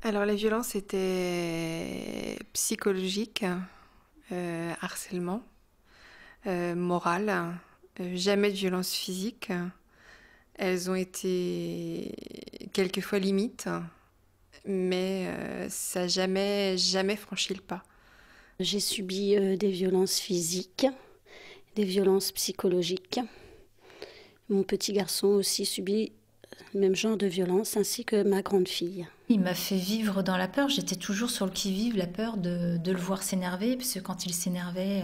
Alors les violences étaient psychologiques, harcèlement, moral, jamais de violence physique. Elles ont été quelquefois limites, mais ça n'a jamais franchi le pas. J'ai subi des violences physiques, des violences psychologiques. Mon petit garçon aussi subit le même genre de violence, ainsi que ma grande fille. Il m'a fait vivre dans la peur. J'étais toujours sur le qui-vive, la peur de le voir s'énerver, parce que quand il s'énervait,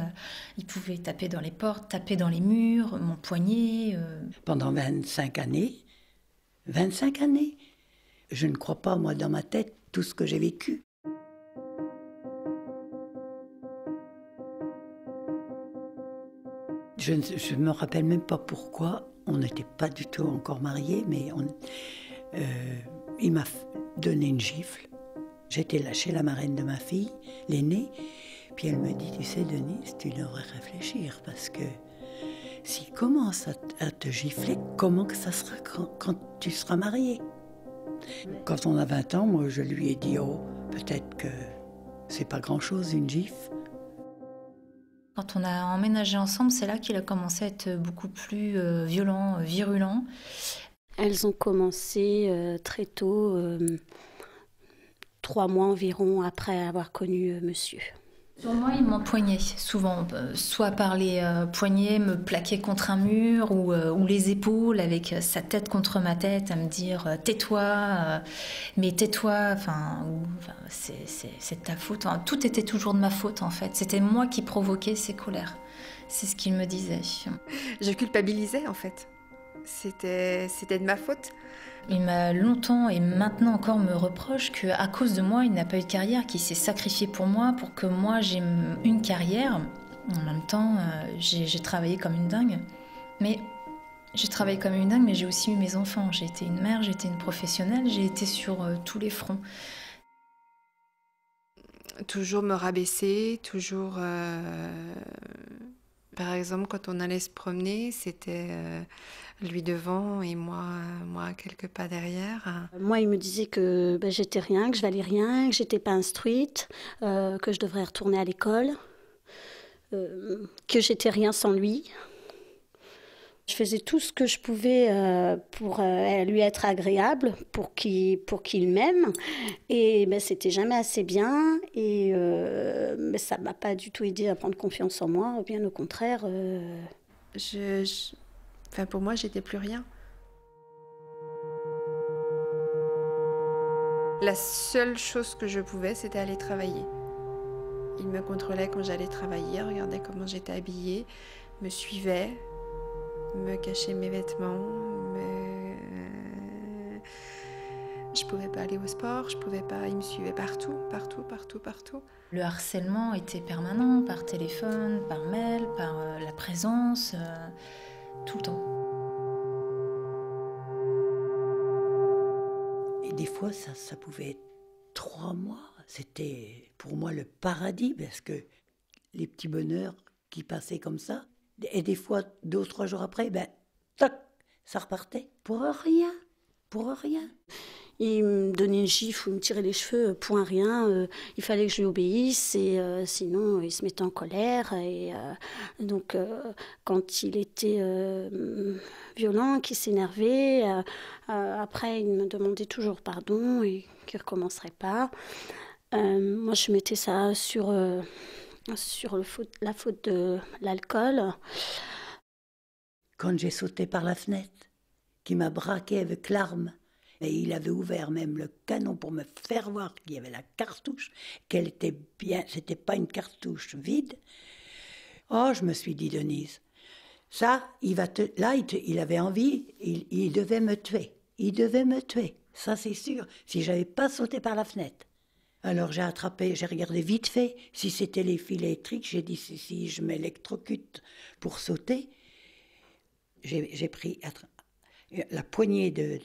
il pouvait taper dans les portes, taper dans les murs, mon poignet. Pendant 25 années, je ne crois pas, moi, dans ma tête, tout ce que j'ai vécu. Je ne me rappelle même pas pourquoi. On n'était pas du tout encore mariés, mais il m'a donné une gifle. J'étais là chez la marraine de ma fille, l'aînée, puis elle me dit, tu sais Denise, tu devrais réfléchir, parce que s'il commence à te gifler, comment que ça sera quand tu seras mariée? Quand on a 20 ans, moi je lui ai dit, oh, peut-être que c'est pas grand-chose une gifle. Quand on a emménagé ensemble, c'est là qu'il a commencé à être beaucoup plus violent, virulent. Elles ont commencé très tôt, 3 mois environ après avoir connu monsieur. Sur moi, il m'empoignait souvent, soit par les poignets, me plaquer contre un mur, ou les épaules avec sa tête contre ma tête, à me dire tais-toi, mais tais-toi, c'est de ta faute. Enfin, tout était toujours de ma faute en fait. C'était moi qui provoquais ces colères. C'est ce qu'il me disait. Je culpabilisais en fait. C'était de ma faute. Il m'a longtemps et maintenant encore me reproche qu'à cause de moi, il n'a pas eu de carrière, qu'il s'est sacrifié pour moi, pour que moi j'ai une carrière. En même temps, j'ai travaillé comme une dingue. Mais j'ai travaillé comme une dingue, mais j'ai aussi eu mes enfants. J'ai été une mère, j'ai été une professionnelle, j'ai été sur tous les fronts. Toujours me rabaisser, toujours... Par exemple, quand on allait se promener, c'était lui devant et moi quelques pas derrière. Moi, il me disait que j'étais rien, que je valais rien, que j'étais pas instruite, que je devrais retourner à l'école, que j'étais rien sans lui. Je faisais tout ce que je pouvais pour lui être agréable, pour qu'il m'aime. Et c'était jamais assez bien. Et ça m'a pas du tout aidé à prendre confiance en moi. Bien au contraire. Enfin, pour moi, j'étais plus rien. La seule chose que je pouvais, c'était aller travailler. Il me contrôlait quand j'allais travailler, regardait comment j'étais habillée, me suivait, me cachait mes vêtements, Je pouvais pas aller au sport, je pouvais pas... Il me suivait partout. Le harcèlement était permanent, par téléphone, par mail, par la présence, tout le temps. Et des fois, ça pouvait être 3 mois. C'était pour moi le paradis, parce que les petits bonheurs qui passaient comme ça, et des fois, 2 ou 3 jours après, tac, ça repartait. Pour rien. Il me donnait une gifle ou me tirait les cheveux pour un rien. Il fallait que je lui obéisse, et sinon il se mettait en colère. Et donc quand il était violent, qu'il s'énervait, après il me demandait toujours pardon et qu'il ne recommencerait pas. Moi je mettais ça sur la faute de l'alcool. Quand j'ai sauté par la fenêtre, qui m'a braqué avec l'arme, et il avait ouvert même le canon pour me faire voir qu'il y avait la cartouche, qu'elle était bien, c'était pas une cartouche vide. Oh, je me suis dit, Denise, ça, il avait envie, il devait me tuer. Il devait me tuer, ça c'est sûr, si j'avais pas sauté par la fenêtre. Alors j'ai regardé vite fait si c'était les fils électriques, j'ai dit si je m'électrocute pour sauter. J'ai pris la poignée de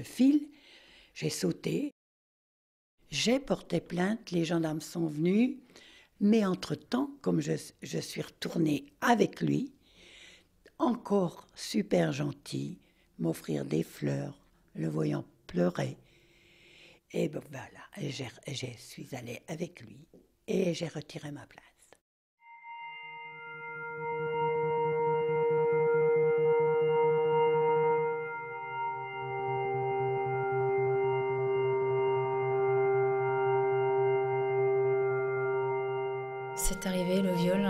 fil, j'ai sauté, j'ai porté plainte, les gendarmes sont venus, mais entre-temps, comme je suis retournée avec lui, encore super gentil, m'offrir des fleurs, le voyant pleurer. Et ben voilà, je suis allée avec lui et j'ai retiré ma place. C'est arrivé, le viol,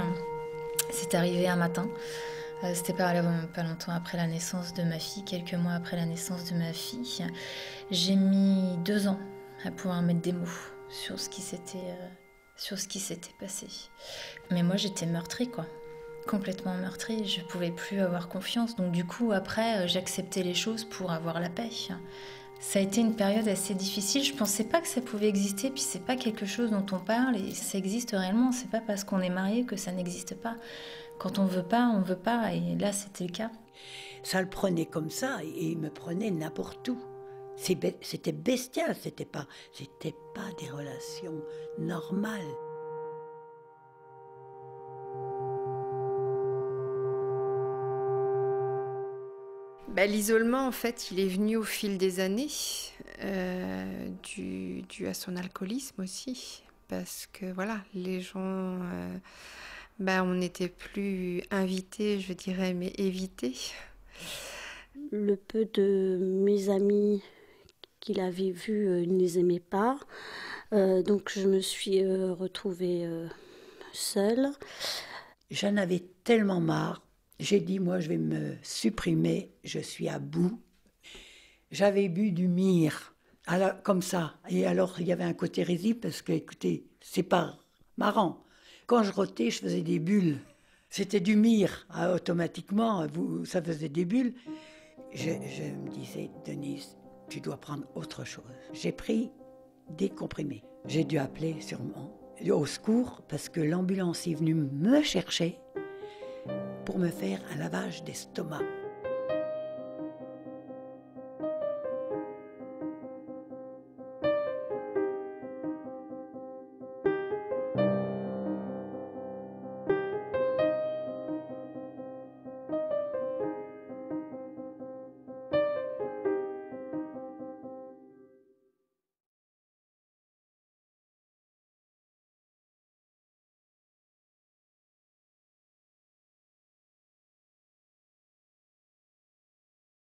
c'est arrivé un matin. C'était pas longtemps après la naissance de ma fille, quelques mois après la naissance de ma fille. J'ai mis 2 ans à pouvoir mettre des mots sur ce qui s'était passé. Mais moi, j'étais meurtrie, quoi. Complètement meurtrie. Je pouvais plus avoir confiance. Donc du coup, après, j'acceptais les choses pour avoir la paix. Ça a été une période assez difficile. Je pensais pas que ça pouvait exister, puis c'est pas quelque chose dont on parle et ça existe réellement. C'est pas parce qu'on est marié que ça n'existe pas. Quand on veut pas, on veut pas. Et là, c'était le cas. Ça le prenait comme ça et il me prenait n'importe où. C'était bestial, c'était pas des relations normales. L'isolement, en fait, il est venu au fil des années, dû à son alcoolisme aussi. Parce que voilà, les gens, on n'était plus invités, je dirais, mais évités. Le peu de mes amis qu'il avait vus, il ne les aimait pas. Donc je me suis retrouvée seule. J'en avais tellement marre. J'ai dit, moi, je vais me supprimer, je suis à bout. J'avais bu du myrrhe, comme ça. Et alors, il y avait un côté risible, parce que, écoutez, c'est pas marrant. Quand je rotais, je faisais des bulles. C'était du myrrhe, automatiquement, ça faisait des bulles. Je me disais, Denise, tu dois prendre autre chose. J'ai pris des comprimés. J'ai dû appeler sûrement au secours, parce que l'ambulance est venue me chercher pour me faire un lavage d'estomac.